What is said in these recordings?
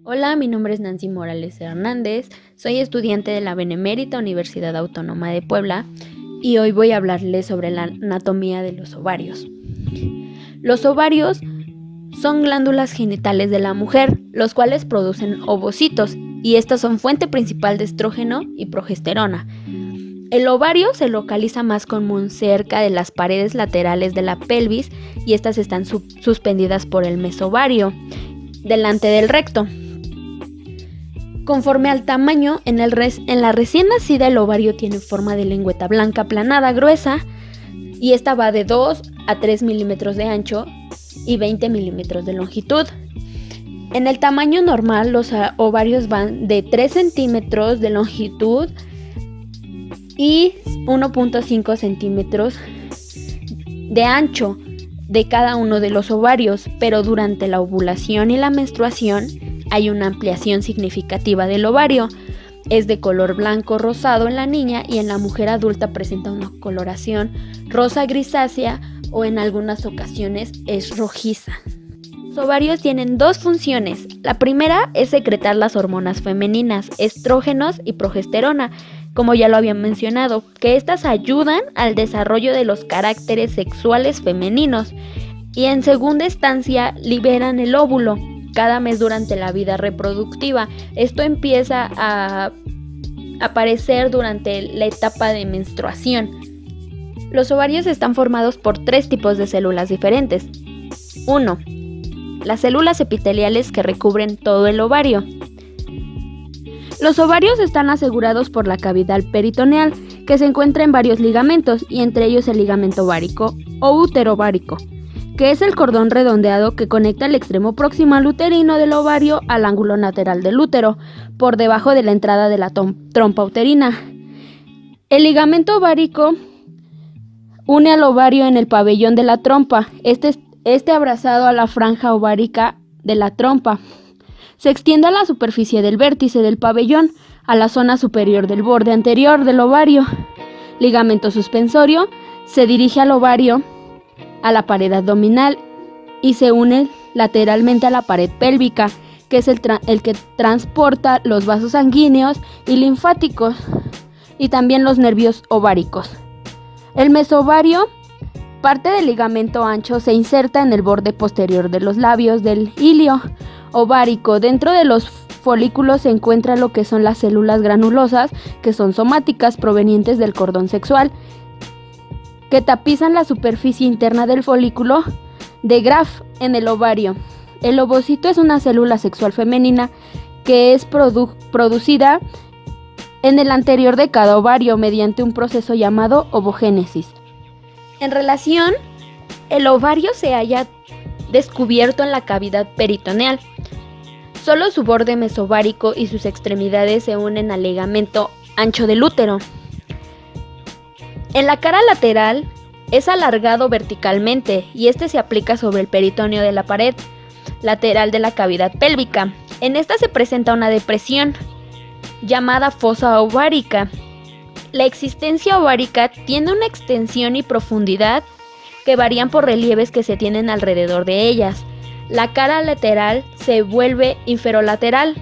Hola, mi nombre es Nancy Morales Hernández, soy estudiante de la Benemérita Universidad Autónoma de Puebla y hoy voy a hablarles sobre la anatomía de los ovarios. Los ovarios son glándulas genitales de la mujer, los cuales producen ovocitos y estas son fuente principal de estrógeno y progesterona. El ovario se localiza más común cerca de las paredes laterales de la pelvis y estas están suspendidas por el mesovario, delante del recto. Conforme al tamaño, en la recién nacida el ovario tiene forma de lengüeta blanca aplanada gruesa y esta va de 2 a 3 milímetros de ancho y 20 milímetros de longitud. En el tamaño normal, los ovarios van de 3 centímetros de longitud y 1.5 centímetros de ancho de cada uno de los ovarios, pero durante la ovulación y la menstruación hay una ampliación significativa del ovario. Es de color blanco rosado en la niña y en la mujer adulta presenta una coloración rosa grisácea o en algunas ocasiones es rojiza. Los ovarios tienen dos funciones. La primera es secretar las hormonas femeninas, estrógenos y progesterona, como ya lo había mencionado, que estas ayudan al desarrollo de los caracteres sexuales femeninos y en segunda instancia liberan el óvulo cada mes durante la vida reproductiva. Esto empieza a aparecer durante la etapa de menstruación. Los ovarios están formados por 3 tipos de células diferentes. 1. Las células epiteliales que recubren todo el ovario. Los ovarios están asegurados por la cavidad peritoneal, que se encuentra en varios ligamentos, y entre ellos el ligamento ovárico o útero ovárico, que es el cordón redondeado que conecta el extremo próximo al uterino del ovario al ángulo lateral del útero, por debajo de la entrada de la trompa uterina. El ligamento ovárico une al ovario en el pabellón de la trompa, este abrazado a la franja ovárica de la trompa. Se extiende a la superficie del vértice del pabellón, a la zona superior del borde anterior del ovario. Ligamento suspensorio se dirige al ovario, a la pared abdominal y se une lateralmente a la pared pélvica, que es el que transporta los vasos sanguíneos y linfáticos y también los nervios ováricos. El mesovario, parte del ligamento ancho, se inserta en el borde posterior de los labios del hilio ovárico. Dentro de los folículos se encuentra lo que son las células granulosas, que son somáticas provenientes del cordón sexual, que tapizan la superficie interna del folículo de Graf en el ovario. El ovocito es una célula sexual femenina que es producida en el anterior de cada ovario mediante un proceso llamado ovogénesis. En relación, el ovario se halla descubierto en la cavidad peritoneal. Solo su borde mesovárico y sus extremidades se unen al ligamento ancho del útero. En la cara lateral es alargado verticalmente y este se aplica sobre el peritoneo de la pared lateral de la cavidad pélvica. En esta se presenta una depresión llamada fosa ovárica. La existencia ovárica tiene una extensión y profundidad que varían por relieves que se tienen alrededor de ellas. La cara lateral se vuelve inferolateral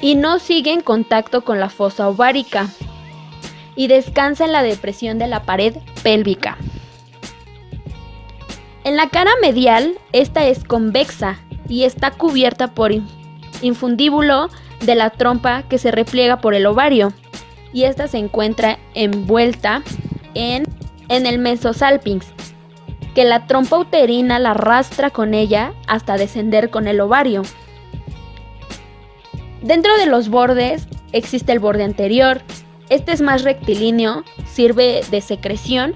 y no sigue en contacto con la fosa ovárica y descansa en la depresión de la pared pélvica. En la cara medial, esta es convexa y está cubierta por infundíbulo de la trompa que se repliega por el ovario y esta se encuentra envuelta en el mesosalpinx, que la trompa uterina la arrastra con ella hasta descender con el ovario. Dentro de los bordes existe el borde anterior. Este es más rectilíneo, sirve de secreción.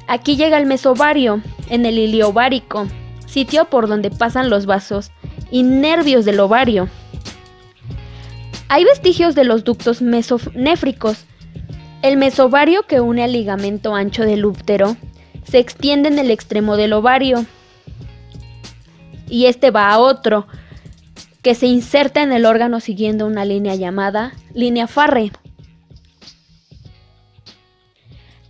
Aquí llega el mesovario, en el hilio ovárico, sitio por donde pasan los vasos y nervios del ovario. Hay vestigios de los ductos mesonéfricos. El mesovario, que une al ligamento ancho del útero, se extiende en el extremo del ovario y este va a otro, que se inserta en el órgano siguiendo una línea llamada línea Farre.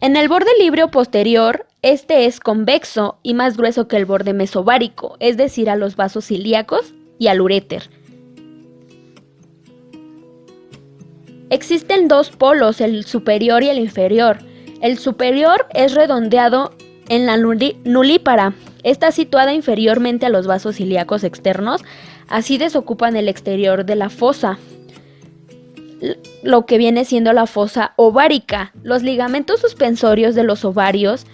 En el borde líbreo posterior, este es convexo y más grueso que el borde mesovárico, es decir, a los vasos ilíacos y al uréter. Existen dos polos, el superior y el inferior. El superior es redondeado en la nulípara. Está situada inferiormente a los vasos ilíacos externos, así desocupan el exterior de la fosa, lo que viene siendo la fosa ovárica. Los ligamentos suspensorios de los ovarios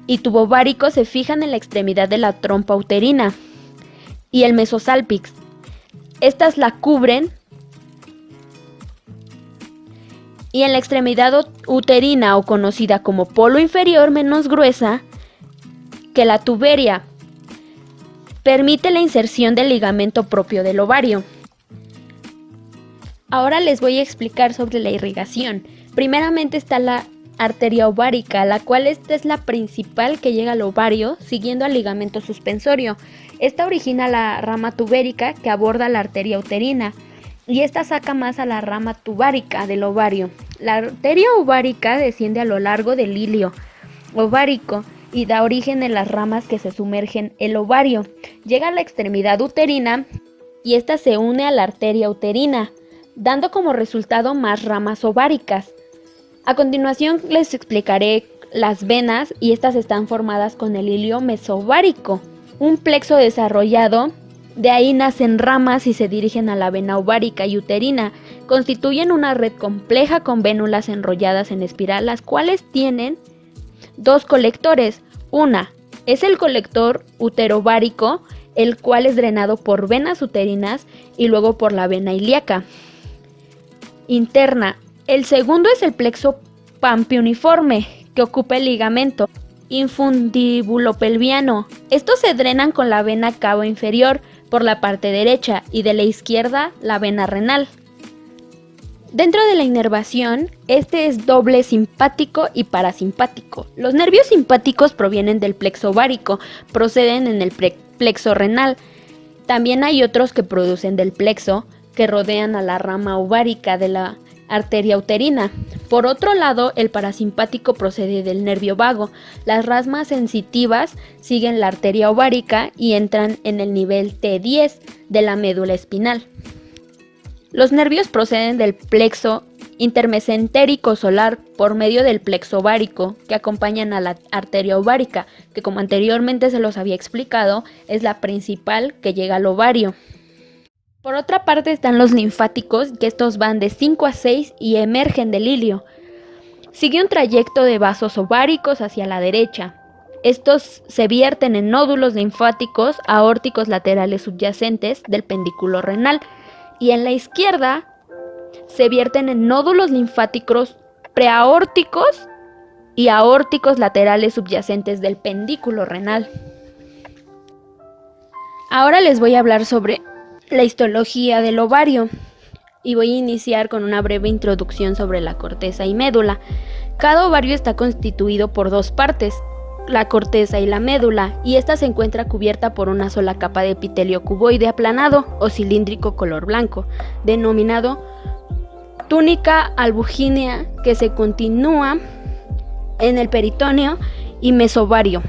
y tubo ovárico se fijan en la extremidad de la trompa uterina y el mesosálpix. Estas la cubren, y en la extremidad uterina, o conocida como polo inferior, menos gruesa que la tuberia, permite la inserción del ligamento propio del ovario. Ahora les voy a explicar sobre la irrigación. Primeramente está la arteria ovárica, la cual esta es la principal que llega al ovario, siguiendo al ligamento suspensorio. Esta origina la rama tubérica que aborda la arteria uterina, y esta saca más a la rama tubárica del ovario. La arteria ovárica desciende a lo largo del hilio ovárico y da origen en las ramas que se sumergen el ovario. Llega a la extremidad uterina y esta se une a la arteria uterina, dando como resultado más ramas ováricas. A continuación les explicaré las venas, y estas están formadas con el hilio mesovárico, un plexo desarrollado. De ahí nacen ramas y se dirigen a la vena ovárica y uterina. Constituyen una red compleja con vénulas enrolladas en espiral, las cuales tienen dos colectores. Una es el colector uterovárico, el cual es drenado por venas uterinas y luego por la vena ilíaca interna. El segundo es el plexo pampeuniforme, que ocupa el ligamento infundibulopelviano. Estos se drenan con la vena cava inferior por la parte derecha y de la izquierda la vena renal. Dentro de la inervación, este es doble simpático y parasimpático. Los nervios simpáticos provienen del plexo ovárico, proceden en el plexo renal. También hay otros que producen del plexo, que rodean a la rama ovárica de la arteria uterina. Por otro lado, el parasimpático procede del nervio vago. Las ramas sensitivas siguen la arteria ovárica y entran en el nivel T10 de la médula espinal. Los nervios proceden del plexo intermesentérico solar por medio del plexo ovárico, que acompañan a la arteria ovárica, que como anteriormente se los había explicado, es la principal que llega al ovario. Por otra parte están los linfáticos, que estos van de 5 a 6 y emergen del hilio. Sigue un trayecto de vasos ováricos hacia la derecha. Estos se vierten en nódulos linfáticos aórticos laterales subyacentes del pendículo renal, y en la izquierda se vierten en nódulos linfáticos preaórticos y aórticos laterales subyacentes del pendículo renal. Ahora les voy a hablar sobre la histología del ovario y voy a iniciar con una breve introducción sobre la corteza y médula. Cada ovario está constituido por dos partes, la corteza y la médula, y esta se encuentra cubierta por una sola capa de epitelio cuboide aplanado o cilíndrico color blanco, denominado túnica albugínea, que se continúa en el peritoneo y mesovario.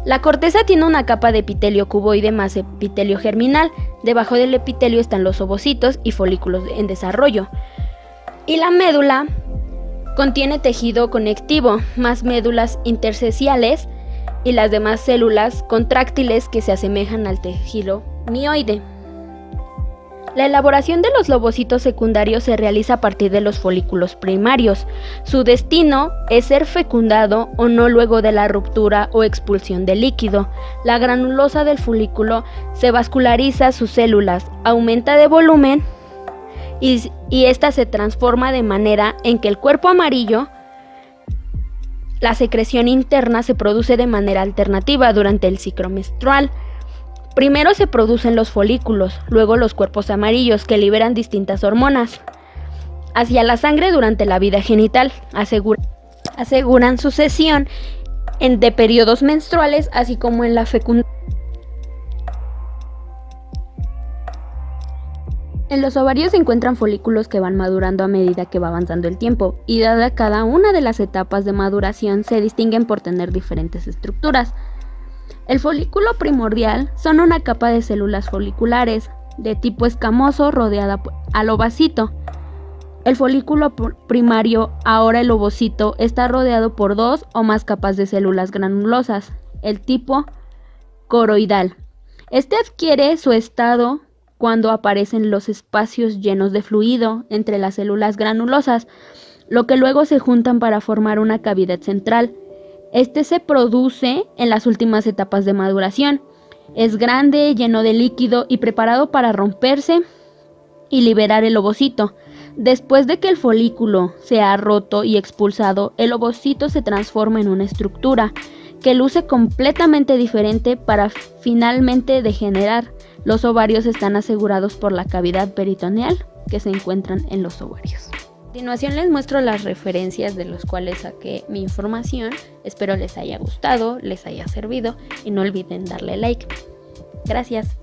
La corteza tiene una capa de epitelio cuboide más epitelio germinal. Debajo del epitelio están los ovocitos y folículos en desarrollo. Y la médula contiene tejido conectivo, más médulas intersticiales y las demás células contráctiles que se asemejan al tejido mioide. La elaboración de los lobocitos secundarios se realiza a partir de los folículos primarios. Su destino es ser fecundado o no luego de la ruptura o expulsión del líquido. La granulosa del folículo se vasculariza sus células, aumenta de volumen y esta se transforma de manera en que el cuerpo amarillo, la secreción interna, se produce de manera alternativa durante el ciclo menstrual. Primero se producen los folículos, luego los cuerpos amarillos, que liberan distintas hormonas hacia la sangre durante la vida genital. Aseguran sucesión de periodos menstruales, así como en la fecundación. En los ovarios se encuentran folículos que van madurando a medida que va avanzando el tiempo, y dada cada una de las etapas de maduración se distinguen por tener diferentes estructuras. El folículo primordial son una capa de células foliculares de tipo escamoso rodeada al ovacito. El folículo primario, ahora el ovocito, está rodeado por 2 o más capas de células granulosas, el tipo coroidal. Este adquiere su estado cuando aparecen los espacios llenos de fluido entre las células granulosas, lo que luego se juntan para formar una cavidad central. Este se produce en las últimas etapas de maduración. Es grande, lleno de líquido y preparado para romperse y liberar el ovocito. Después de que el folículo se ha roto y expulsado, el ovocito se transforma en una estructura que luce completamente diferente para finalmente degenerar. Los ovarios están asegurados por la cavidad peritoneal que se encuentran en los ovarios. A continuación les muestro las referencias de los cuales saqué mi información. Espero les haya gustado, les haya servido y no olviden darle like. Gracias.